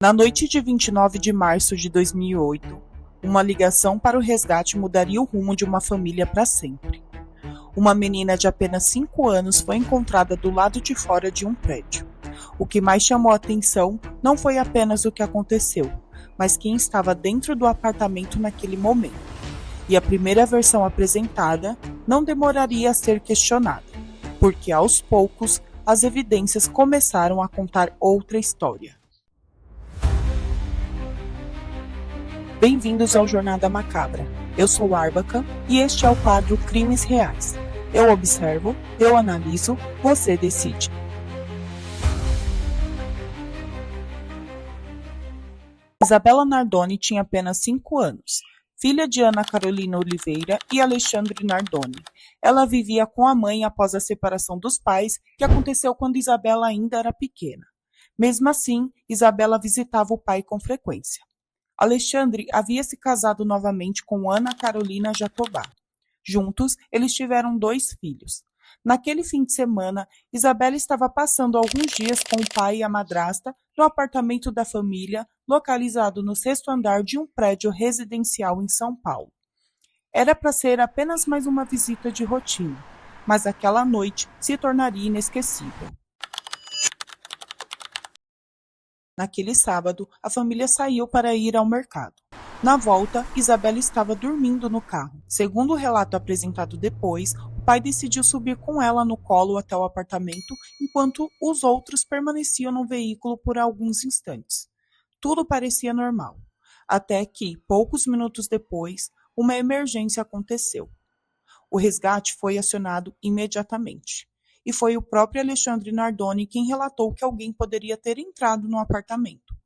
Na noite de 29 de março de 2008, uma ligação para o resgate mudaria o rumo de uma família para sempre. Uma menina de apenas 5 anos foi encontrada do lado de fora de um prédio. O que mais chamou a atenção não foi apenas o que aconteceu, mas quem estava dentro do apartamento naquele momento. E a primeira versão apresentada não demoraria a ser questionada, porque aos poucos as evidências começaram a contar outra história. Bem-vindos ao Jornada Macabra. Eu sou Arbaca e este é o quadro Crimes Reais. Eu observo, eu analiso, você decide. Isabela Nardoni tinha apenas 5 anos, filha de Ana Carolina Oliveira e Alexandre Nardoni. Ela vivia com a mãe após a separação dos pais, que aconteceu quando Isabela ainda era pequena. Mesmo assim, Isabela visitava o pai com frequência. Alexandre havia se casado novamente com Ana Carolina Jatobá. Juntos, eles tiveram 2 filhos. Naquele fim de semana, Isabela estava passando alguns dias com o pai e a madrasta no apartamento da família, localizado no 6º andar de um prédio residencial em São Paulo. Era para ser apenas mais uma visita de rotina, mas aquela noite se tornaria inesquecível. Naquele sábado, a família saiu para ir ao mercado. Na volta, Isabela estava dormindo no carro. Segundo o relato apresentado depois, o pai decidiu subir com ela no colo até o apartamento, enquanto os outros permaneciam no veículo por alguns instantes. Tudo parecia normal, até que, poucos minutos depois, uma emergência aconteceu. O resgate foi acionado imediatamente. E foi o próprio Alexandre Nardoni quem relatou que alguém poderia ter entrado no apartamento.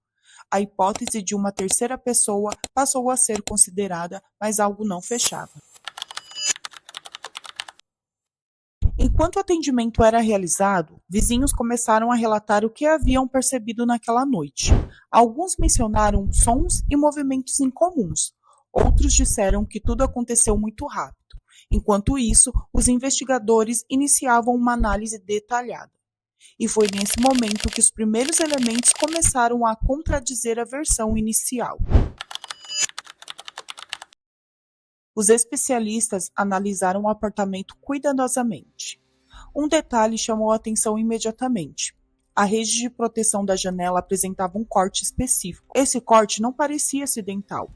A hipótese de uma terceira pessoa passou a ser considerada, mas algo não fechava. Enquanto o atendimento era realizado, vizinhos começaram a relatar o que haviam percebido naquela noite. Alguns mencionaram sons e movimentos incomuns. Outros disseram que tudo aconteceu muito rápido. Enquanto isso, os investigadores iniciavam uma análise detalhada. E foi nesse momento que os primeiros elementos começaram a contradizer a versão inicial. Os especialistas analisaram o apartamento cuidadosamente. Um detalhe chamou a atenção imediatamente. A rede de proteção da janela apresentava um corte específico. Esse corte não parecia acidental.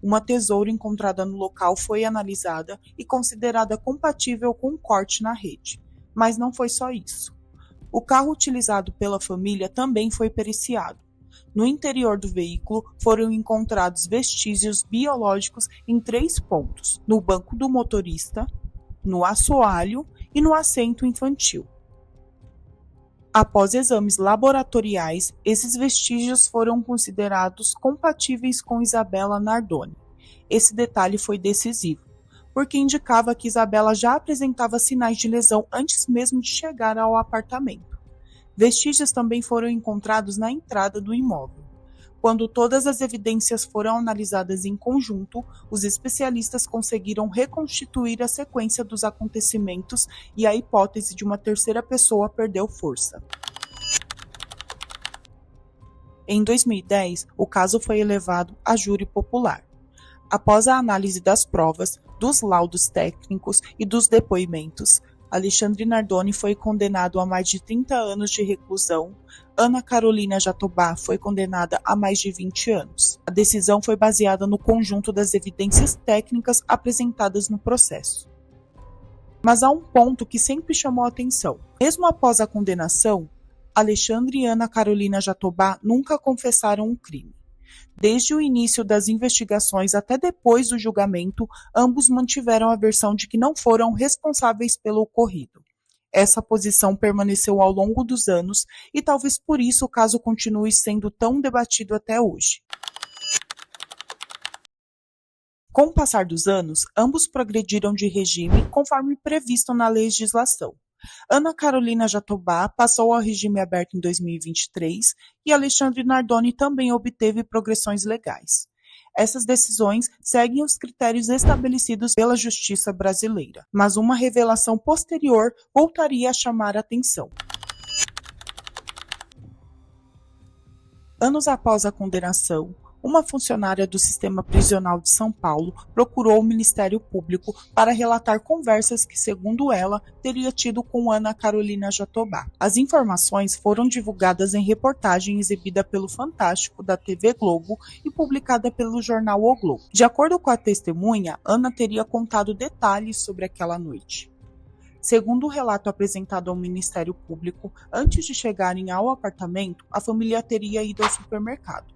Uma tesoura encontrada no local foi analisada e considerada compatível com um corte na rede. Mas não foi só isso. O carro utilizado pela família também foi periciado. No interior do veículo foram encontrados vestígios biológicos em 3 pontos: no banco do motorista, no assoalho e no assento infantil. Após exames laboratoriais, esses vestígios foram considerados compatíveis com Isabela Nardoni. Esse detalhe foi decisivo, porque indicava que Isabela já apresentava sinais de lesão antes mesmo de chegar ao apartamento. Vestígios também foram encontrados na entrada do imóvel. Quando todas as evidências foram analisadas em conjunto, os especialistas conseguiram reconstituir a sequência dos acontecimentos e a hipótese de uma terceira pessoa perdeu força. Em 2010, o caso foi elevado a júri popular. Após a análise das provas, dos laudos técnicos e dos depoimentos, Alexandre Nardoni foi condenado a mais de 30 anos de reclusão. Ana Carolina Jatobá foi condenada a mais de 20 anos. A decisão foi baseada no conjunto das evidências técnicas apresentadas no processo. Mas há um ponto que sempre chamou a atenção. Mesmo após a condenação, Alexandre e Ana Carolina Jatobá nunca confessaram o crime. Desde o início das investigações até depois do julgamento, ambos mantiveram a versão de que não foram responsáveis pelo ocorrido. Essa posição permaneceu ao longo dos anos e talvez por isso o caso continue sendo tão debatido até hoje. Com o passar dos anos, ambos progrediram de regime conforme previsto na legislação. Ana Carolina Jatobá passou ao regime aberto em 2023 e Alexandre Nardoni também obteve progressões legais. Essas decisões seguem os critérios estabelecidos pela justiça brasileira, mas uma revelação posterior voltaria a chamar a atenção. Anos após a condenação, uma funcionária do sistema prisional de São Paulo procurou o Ministério Público para relatar conversas que, segundo ela, teria tido com Ana Carolina Jatobá. As informações foram divulgadas em reportagem exibida pelo Fantástico da TV Globo e publicada pelo jornal O Globo. De acordo com a testemunha, Ana teria contado detalhes sobre aquela noite. Segundo o relato apresentado ao Ministério Público, antes de chegarem ao apartamento, a família teria ido ao supermercado.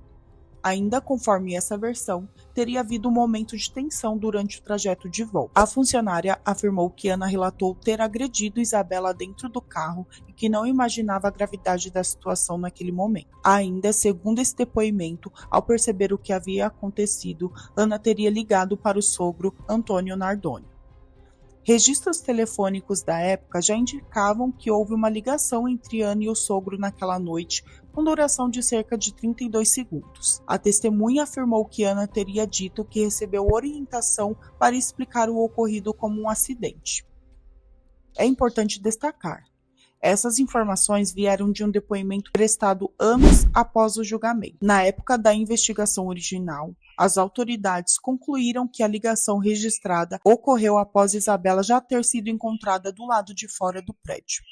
Ainda conforme essa versão, teria havido um momento de tensão durante o trajeto de volta. A funcionária afirmou que Ana relatou ter agredido Isabela dentro do carro e que não imaginava a gravidade da situação naquele momento. Ainda, segundo esse depoimento, ao perceber o que havia acontecido, Ana teria ligado para o sogro Antônio Nardoni. Registros telefônicos da época já indicavam que houve uma ligação entre Ana e o sogro naquela noite, com duração de cerca de 32 segundos. A testemunha afirmou que Ana teria dito que recebeu orientação para explicar o ocorrido como um acidente. É importante destacar: essas informações vieram de um depoimento prestado anos após o julgamento. Na época da investigação original, as autoridades concluíram que a ligação registrada ocorreu após Isabela já ter sido encontrada do lado de fora do prédio.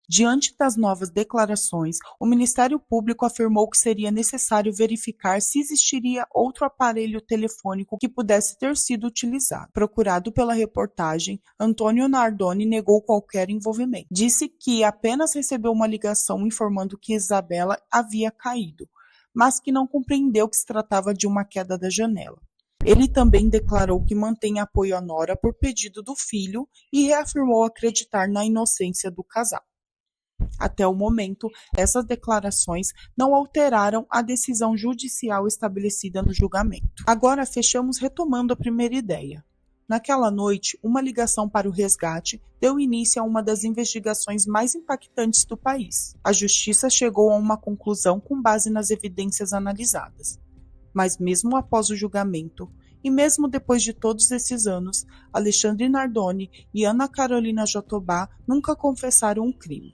Diante das novas declarações, o Ministério Público afirmou que seria necessário verificar se existiria outro aparelho telefônico que pudesse ter sido utilizado. Procurado pela reportagem, Antônio Nardoni negou qualquer envolvimento. Disse que apenas recebeu uma ligação informando que Isabela havia caído, mas que não compreendeu que se tratava de uma queda da janela. Ele também declarou que mantém apoio à nora por pedido do filho e reafirmou acreditar na inocência do casal. Até o momento, essas declarações não alteraram a decisão judicial estabelecida no julgamento. Agora fechamos retomando a primeira ideia. Naquela noite, uma ligação para o resgate deu início a uma das investigações mais impactantes do país. A justiça chegou a uma conclusão com base nas evidências analisadas. Mas mesmo após o julgamento, e mesmo depois de todos esses anos, Alexandre Nardoni e Ana Carolina Jatobá nunca confessaram o crime.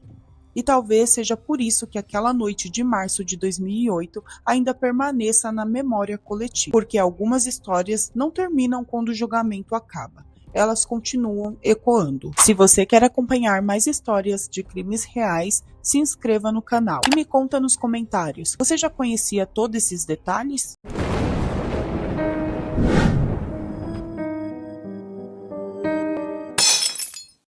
E talvez seja por isso que aquela noite de março de 2008 ainda permaneça na memória coletiva, porque algumas histórias não terminam quando o julgamento acaba. Elas continuam ecoando. Se você quer acompanhar mais histórias de crimes reais, se inscreva no canal e me conta nos comentários. Você já conhecia todos esses detalhes?